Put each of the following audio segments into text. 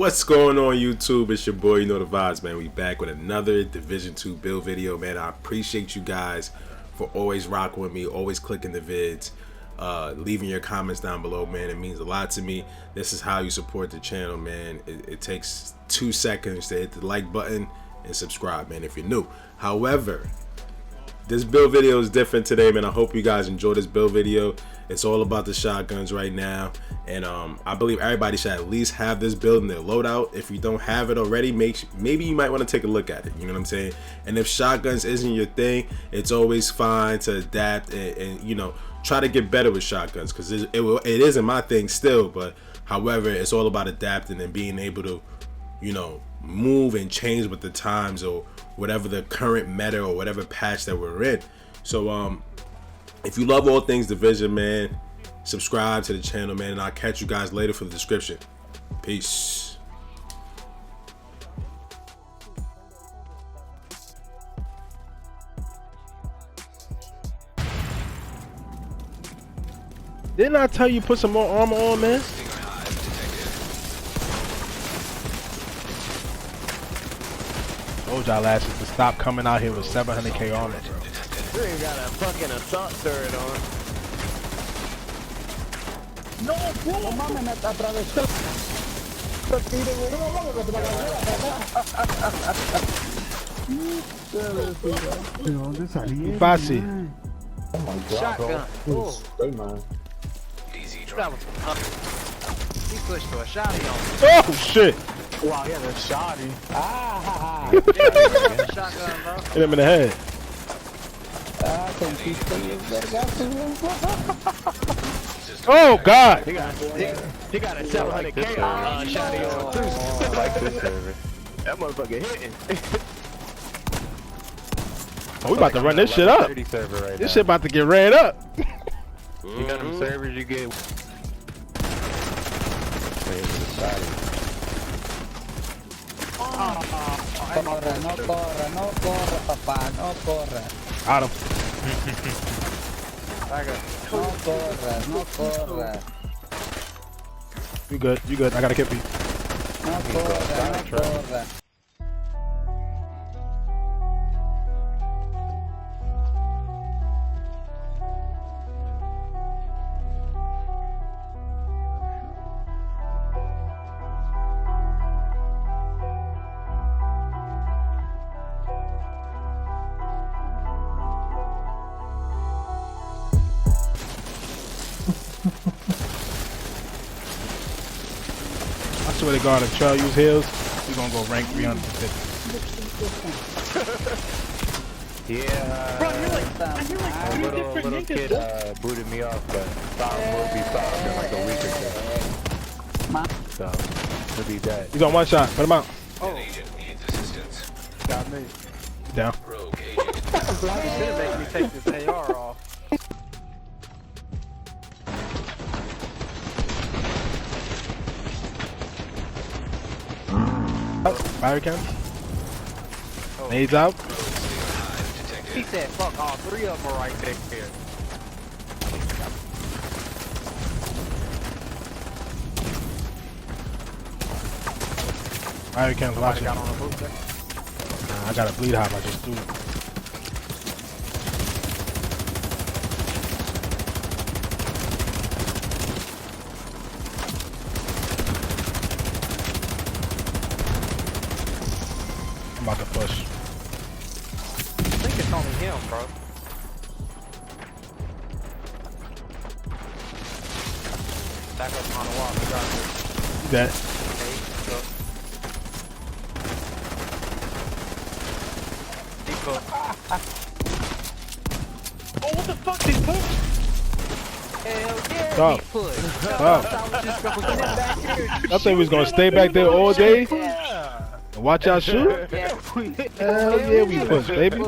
What's going on, YouTube? It's your boy, YouKnowDaVibes, man. We back with another Division 2 build video, man. I appreciate you guys for always rocking with me, always clicking the vids, leaving your comments down below, man. It means a lot to me. This is how you support the channel, man. It takes 2 seconds to hit the like button and subscribe, man, if you're new. However, this build video is different today, man. I hope you guys enjoy this build video. It's all about the shotguns right now, and I believe everybody should at least have this build in their loadout. If you don't have it already, maybe you might want to take a look at it. You know what I'm saying? And if shotguns isn't your thing, it's always fine to adapt and you know, try to get better with shotguns, because it isn't my thing still. But however, it's all about adapting and being able to, you know, move and change with the times or whatever the current meta or whatever patch that we're in. So if you love all things Division, man, subscribe to the channel, man, and I'll catch you guys later for the description. Peace. Didn't I tell you put some more armor on, man? Told y'all asses to stop coming out here with 700k armor, bro. You ain't got a fucking assault turret on. No, no mames, me atravesó el tiro, güey. No mames, que te va a ¿De dónde salí? Fácil. Oh my god, Shotgun. bro. Good, man. That was he pushed for a shotty on me. Oh shit! Wow, he had a shotty. Ah, Yeah, shotgun, bro. Hit him in the head. Consiste en vergazo, güey. Oh god! He got a 700k shotty on too. I like this server. That motherfucker hitting. Oh, we about to run this shit up. Server right This now. shit about to get ran up. You got them servers you get. Corre, no corre, papá, no corre. Got him. No corre. You good? You good? I gotta keep you. No corre. I swear to God, if Trail use heals, we gonna go rank 350. Yeah. Bro, you're like three different little niggas. kid booted me off, but thought will be solved in like a week or two. So, he'll be dead. He's on one shot. Put him out. Oh, Got me. Down. he should make me take this AR off. Fire cam. Oh. Nades out. He said, "Fuck, all three of them are right there." Fire cam's I watching. got on a booster. Nah, I got a bleed hop. I just threw it. I'm about to push. I think it's only him, bro. Back up on the wall. He got it. Dead. Okay, so. He cooked. Oh, what the fuck? They pushed? Hell yeah, Stop. he pushed. Stop. I was just gonna get back here. I think we was gonna stay back there all day Yeah. and watch y'all shoot. Yeah, Hell yeah, we push, baby.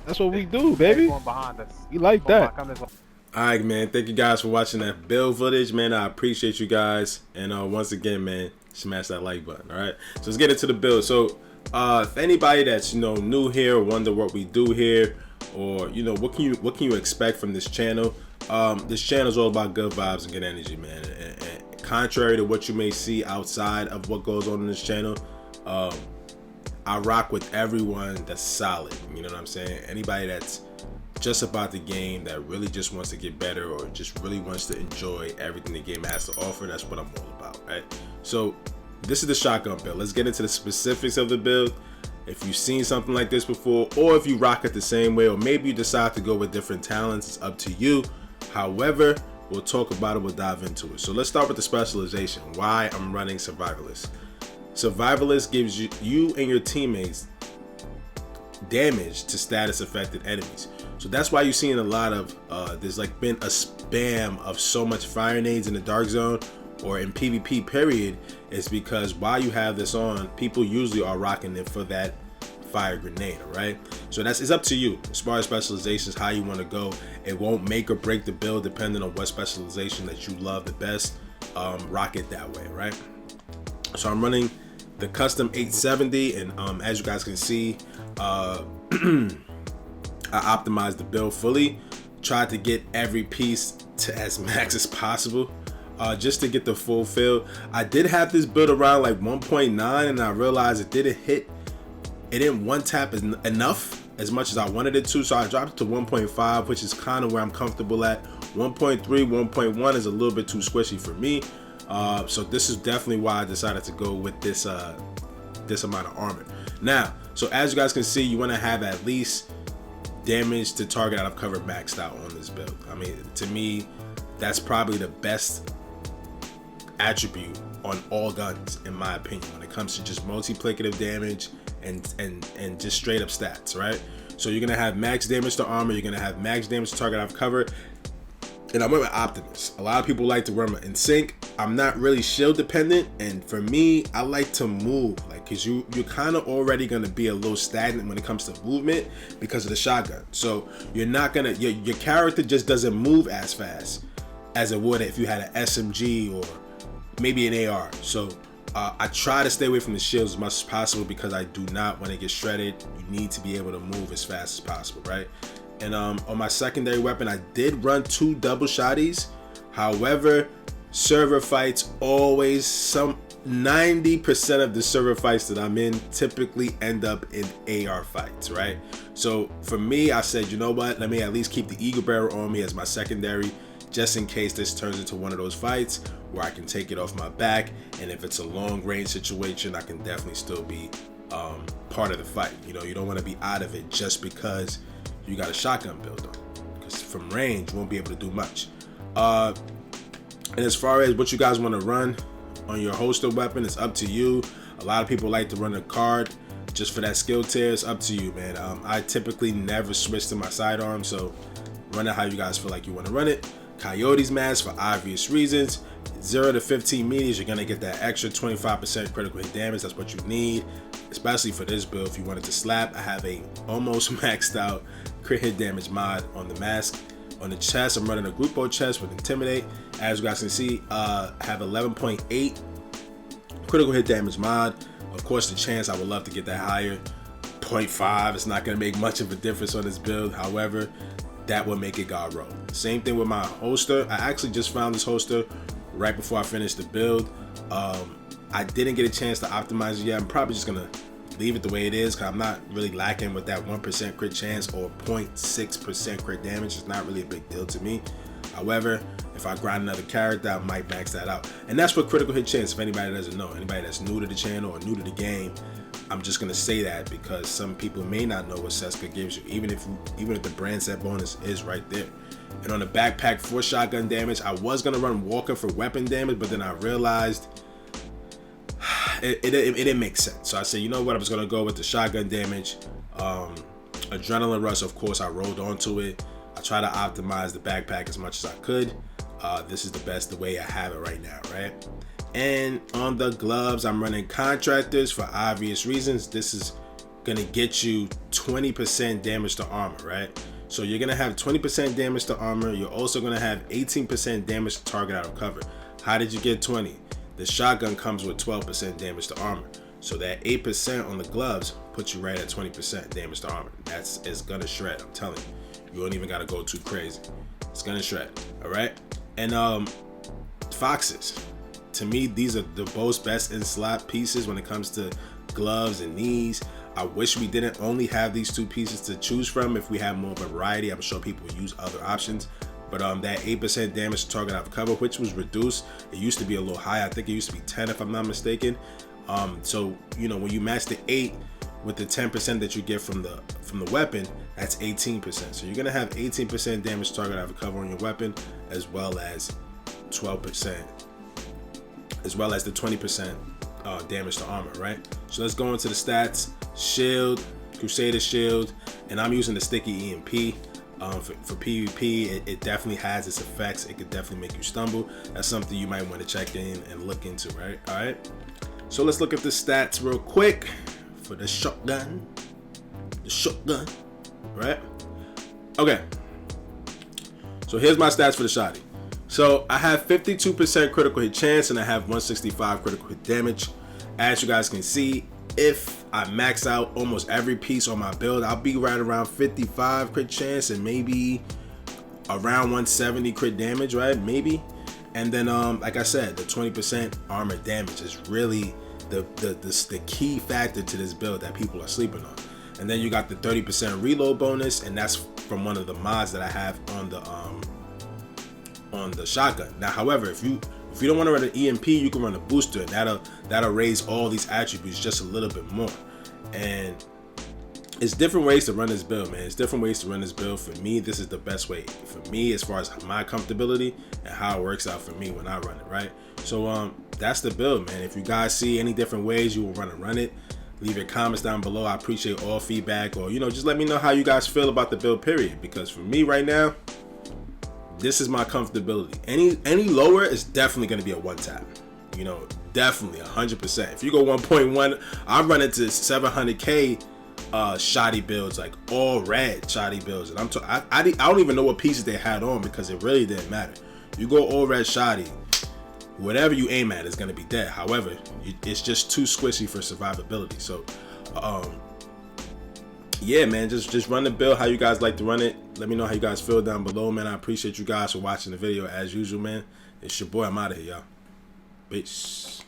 That's what we do, baby. Going behind us. We like that. Come this way. Alright, man, thank you guys for watching that build footage, man. I appreciate you guys, and once again, man, smash that like button. All right, so let's get into the build. So if anybody that's, you know, new here or wonder what we do here, or, you know, what can you expect from this channel, this channel is all about good vibes and good energy, man, and contrary to what you may see outside of what goes on in this channel, I rock with everyone that's solid. You know what I'm saying? Anybody that's just about the game, that really just wants to get better, or just really wants to enjoy everything the game has to offer, that's what I'm all about, right? So this is the shotgun build. Let's get into the specifics of the build. If you've seen something like this before, or if you rock it the same way, or maybe you decide to go with different talents, it's up to you. However, we'll talk about it, we'll dive into it. So let's start with the specialization. Why I'm running Survivalist. Survivalist gives you and your teammates damage to status affected enemies. So that's why you're seeing a lot of there's like been a spam of so much fire nades in the dark zone or in PvP period, is because while you have this on, people usually are rocking it for that fire grenade. All right, so it's up to you as far as specializations, how you want to go. It won't make or break the build depending on what specialization that you love the best. Rock it that way, right? So I'm running the custom 870, and as you guys can see, I optimized the build fully, tried to get every piece to as max as possible, just to get the full feel. I did have this build around like 1.9, and I realized it didn't one tap enough as much as I wanted it to, so I dropped it to 1.5, which is kind of where I'm comfortable at. 1.3, 1.1 is a little bit too squishy for me. So this is definitely why I decided to go with this amount of armor. Now, so as you guys can see, you want to have at least damage to target out of cover maxed out on this build. I mean, to me, that's probably the best attribute on all guns, in my opinion, when it comes to just multiplicative damage and just straight up stats, right? So you're gonna have max damage to armor, you're gonna have max damage to target out of cover. And I went with Optimus. A lot of people like to run in sync. I'm not really shield dependent, and for me, I like to move, like, cause you're kind of already gonna be a little stagnant when it comes to movement because of the shotgun. So you're not gonna, your character just doesn't move as fast as it would if you had an SMG or maybe an AR. So I try to stay away from the shields as much as possible because I do not want to get shredded. You need to be able to move as fast as possible, right? And on my secondary weapon, I did run 2 double shotties. However, server fights always, 90% of the server fights that I'm in typically end up in AR fights, right? So for me, I said, you know what, let me at least keep the Eagle Barrel on me as my secondary, just in case this turns into one of those fights where I can take it off my back, and if it's a long range situation, I can definitely still be part of the fight. You know, you don't want to be out of it just because you got a shotgun build on, because from range you won't be able to do much. And as far as what you guys want to run on your holster weapon, it's up to you. A lot of people like to run a card just for that skill tier. It's up to you, man. I typically never switch to my sidearm, so run it how you guys feel like you want to run it. Coyote's mask for obvious reasons. 0 to 15 meters, you're gonna get that extra 25% critical hit damage. That's what you need, especially for this build. If you wanted to slap, I have a almost maxed out crit hit damage mod on the mask. On the chest, I'm running a Grupo chest with Intimidate. As you guys can see, I have 11.8 critical hit damage mod. Of course, the chance, I would love to get that higher. 0.5, it's not gonna make much of a difference on this build. However, that will make it god roll. Same thing with my holster. I actually just found this holster right before I finished the build. I didn't get a chance to optimize it yet. I'm probably just gonna leave it the way it is because I'm not really lacking with that 1% crit chance or 0.6% crit damage. It's not really a big deal to me. However, if I grind another character, I might max that out. And that's what critical hit chance, if anybody doesn't know, anybody that's new to the channel or new to the game, I'm just gonna say that because some people may not know what Seska gives you, even if the brand set bonus is right there. And on the backpack for shotgun damage, I was gonna run Walker for weapon damage, but then I realized it didn't make sense. So I said, you know what, I'm just gonna go with the shotgun damage. Adrenaline rush, of course, I rolled onto it. I try to optimize the backpack as much as I could. This is the way I have it right now, right? And on the gloves, I'm running Contractors for obvious reasons. This is gonna get you 20% damage to armor, right? So you're gonna have 20% damage to armor. You're also gonna have 18% damage to target out of cover. How did you get 20? The shotgun comes with 12% damage to armor. So that 8% on the gloves puts you right at 20% damage to armor. It's gonna shred, I'm telling you. You don't even gotta go too crazy. It's gonna shred, all right? And Foxes. to me, these are the most best in slot pieces when it comes to gloves and knees. I wish we didn't only have these 2 pieces to choose from. If we had more of a variety, I'm sure people would use other options. But that 8% damage to target out of cover, which was reduced, it used to be a little high. I think it used to be 10 if I'm not mistaken. So you know, when you match the 8 with the 10% that you get from the weapon, that's 18%. So you're gonna have 18% damage to target out of cover on your weapon, as well as 12%, as well as the 20% damage to armor, right? So let's go into the stats. Shield, Crusader shield, and I'm using the sticky EMP. For PvP, it definitely has its effects. It could definitely make you stumble. That's something you might want to check in and look into, right? All right. So let's look at the stats real quick for the shotgun. Right? Okay. So here's my stats for the shotty. So I have 52% critical hit chance, and I have 165 critical hit damage. As you guys can see, if I max out almost every piece on my build, I'll be right around 55 crit chance and maybe around 170 crit damage, right? Maybe. And then like I said, the 20% armor damage is really the key factor to this build that people are sleeping on. And then you got the 30% reload bonus, and that's from one of the mods that I have on the shotgun. Now, however, if you don't want to run an EMP, you can run a booster, and that'll raise all these attributes just a little bit more. And it's different ways to run this build, man. It's different ways to run this build. For me, this is the best way for me as far as my comfortability and how it works out for me when I run it, right? So that's the build, man. If you guys see any different ways you will run it, leave your comments down below. I appreciate all feedback, or just let me know how you guys feel about the build, period. Because for me right now, this is my comfortability. Any lower is definitely going to be a one tap. Definitely 100%. If you go 1.1, I run into 700k shoddy builds, like all red shoddy builds, and I don't even know what pieces they had on because it really didn't matter. You go all red shoddy, whatever you aim at is going to be dead. However, it's just too squishy for survivability. So yeah, man, just run the build how you guys like to run it. Let me know how you guys feel down below, man. I appreciate you guys for watching the video as usual, man. It's your boy. I'm out of here, y'all. Peace.